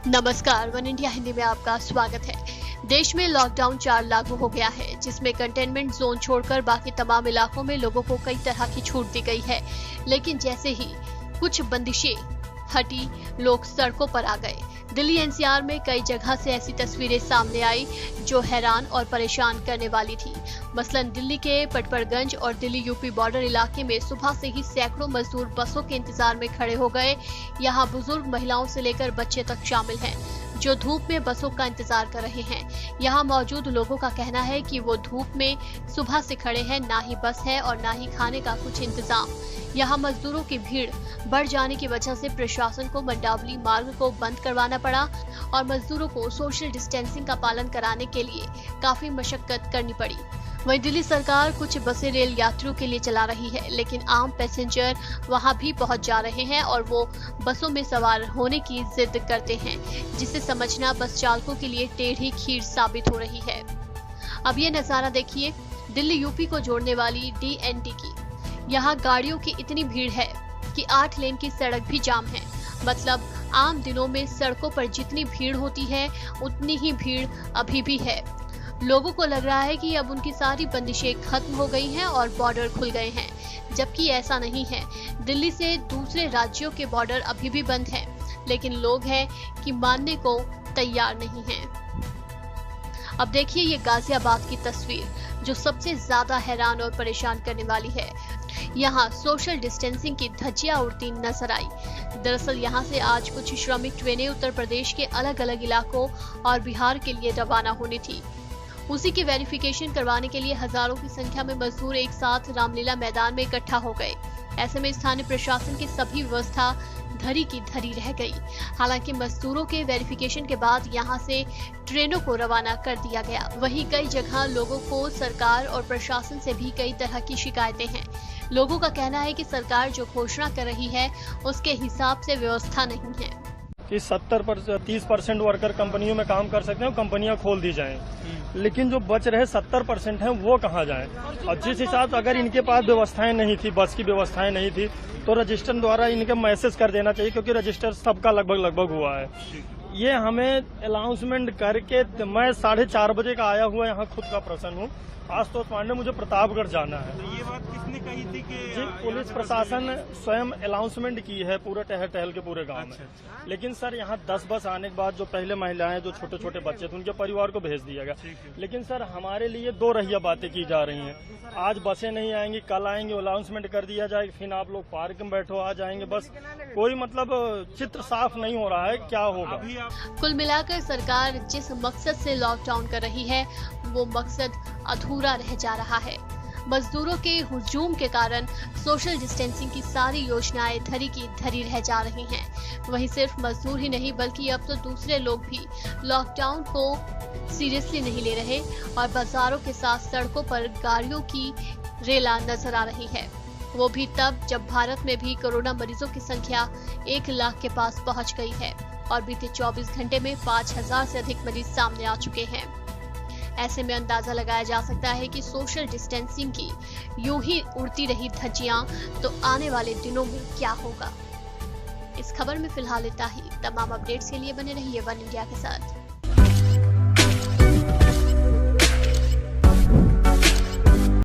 नमस्कार, one India Hindi में आपका स्वागत है। देश में लॉकडाउन 4 लागू हो गया है, जिसमें कंटेनमेंट जोन छोड़कर बाकी तमाम इलाकों में लोगों को कई तरह की छूट दी गई है। लेकिन जैसे ही कुछ बंदिशें हटी, लोग सड़कों पर आ गए। दिल्ली एनसीआर में कई जगह से ऐसी तस्वीरें सामने आई जो हैरान और परेशान करने वाली थी। मसलन दिल्ली के पटपरगंज और दिल्ली यूपी बॉर्डर इलाके में सुबह से ही सैकड़ों मजदूर बसों के इंतजार में खड़े हो गए। यहाँ बुजुर्ग, महिलाओं से लेकर बच्चे तक शामिल हैं, जो धूप में बसों का इंतजार कर रहे हैं। यहाँ मौजूद लोगों का कहना है कि वो धूप में सुबह से खड़े हैं, ना ही बस है और ना ही खाने का कुछ इंतजाम। यहाँ मजदूरों की भीड़ बढ़ जाने की वजह से प्रशासन को मंडावली मार्ग को बंद करवाना पड़ा और मजदूरों को सोशल डिस्टेंसिंग का पालन कराने के लिए काफी मशक्कत करनी पड़ी। वहीं दिल्ली सरकार कुछ बसें रेल यात्रियों के लिए चला रही है, लेकिन आम पैसेंजर वहां भी पहुंच जा रहे हैं और वो बसों में सवार होने की जिद करते हैं, जिसे समझना बस चालकों के लिए टेढ़ी खीर साबित हो रही है। अब ये नजारा देखिए दिल्ली यूपी को जोड़ने वाली DND की। यहाँ गाड़ियों की इतनी भीड़ है कि 8 लेन की सड़क भी जाम है। मतलब आम दिनों में सड़कों पर जितनी भीड़ होती है, उतनी ही भीड़ अभी भी है। लोगों को लग रहा है कि अब उनकी सारी बंदिशें खत्म हो गई हैं और बॉर्डर खुल गए हैं, जबकि ऐसा नहीं है। दिल्ली से दूसरे राज्यों के बॉर्डर अभी भी बंद हैं, लेकिन लोग हैं कि मानने को तैयार नहीं हैं। अब देखिए ये गाजियाबाद की तस्वीर, जो सबसे ज्यादा हैरान और परेशान करने वाली है। यहाँ सोशल डिस्टेंसिंग की धज्जियां उड़ती नजर आई। दरअसल यहाँ से आज कुछ श्रमिक ट्रेनें उत्तर प्रदेश के अलग अलग इलाकों और बिहार के लिए रवाना होनी थी। उसी की वेरिफिकेशन करवाने के लिए हजारों की संख्या में मजदूर एक साथ रामलीला मैदान में इकट्ठा हो गए। ऐसे में स्थानीय प्रशासन की सभी व्यवस्था धरी की धरी रह गई। हालांकि मजदूरों के वेरिफिकेशन के बाद यहां से ट्रेनों को रवाना कर दिया गया। वहीं कई जगह लोगों को सरकार और प्रशासन से भी कई तरह की शिकायतें हैं। लोगों का कहना है कि सरकार जो घोषणा कर रही है, उसके हिसाब से व्यवस्था नहीं है कि 30% वर्कर कंपनियों में काम कर सकते हैं, कंपनियां खोल दी जाएं। लेकिन जो बच रहे 70% हैं, वो कहाँ जाएं? और जिस हिसाब से अगर इनके पास व्यवस्थाएं नहीं थी, बस की व्यवस्थाएं नहीं थी, तो रजिस्टर द्वारा इनके मैसेज कर देना चाहिए, क्योंकि रजिस्टर सबका लगभग हुआ है। ये हमें अनाउंसमेंट करके, मैं 4:30 बजे का आया हुआ यहाँ खुद का पर्सन हूँ। आशुतोष पांडे, मुझे प्रतापगढ़ जाना है। तो ये बात किसने कही थी कि जी, पुलिस प्रशासन स्वयं अनाउंसमेंट की है पूरे टहल के पूरे गांव में। लेकिन सर यहाँ 10 बस आने के बाद जो पहले महिलाएं, जो छोटे छोटे बच्चे थे, उनके परिवार को भेज दिया गया। लेकिन सर हमारे लिए 2 रहिया बातें की जा रही हैं। आज बसें नहीं आएंगी, कल आएंगी, अनाउंसमेंट कर दिया जाएगा, फिर आप लोग पार्क में बैठो, आ जाएंगे। बस कोई मतलब चित्र साफ नहीं हो रहा है, क्या होगा। कुल मिलाकर सरकार जिस मकसद से लॉकडाउन कर रही है, वो मकसद अधूरा रह जा रहा है। मजदूरों के हुजूम के कारण सोशल डिस्टेंसिंग की सारी योजनाएं धरी की धरी रह जा रही हैं। वहीं सिर्फ मजदूर ही नहीं, बल्कि अब तो दूसरे लोग भी लॉकडाउन को सीरियसली नहीं ले रहे और बाजारों के साथ सड़कों पर गाड़ियों की रेला नजर आ रही है। वो भी तब जब भारत में भी कोरोना मरीजों की संख्या 1 लाख के पास पहुंच गई है और बीते 24 घंटे में 5000 से अधिक मरीज सामने आ चुके हैं। ऐसे में अंदाजा लगाया जा सकता है कि सोशल डिस्टेंसिंग की यूं ही उड़ती रही धज्जियां तो आने वाले दिनों में क्या होगा। इस खबर में फिलहाल इतना ही। तमाम अपडेट्स के लिए बने रहिए वन इंडिया के साथ।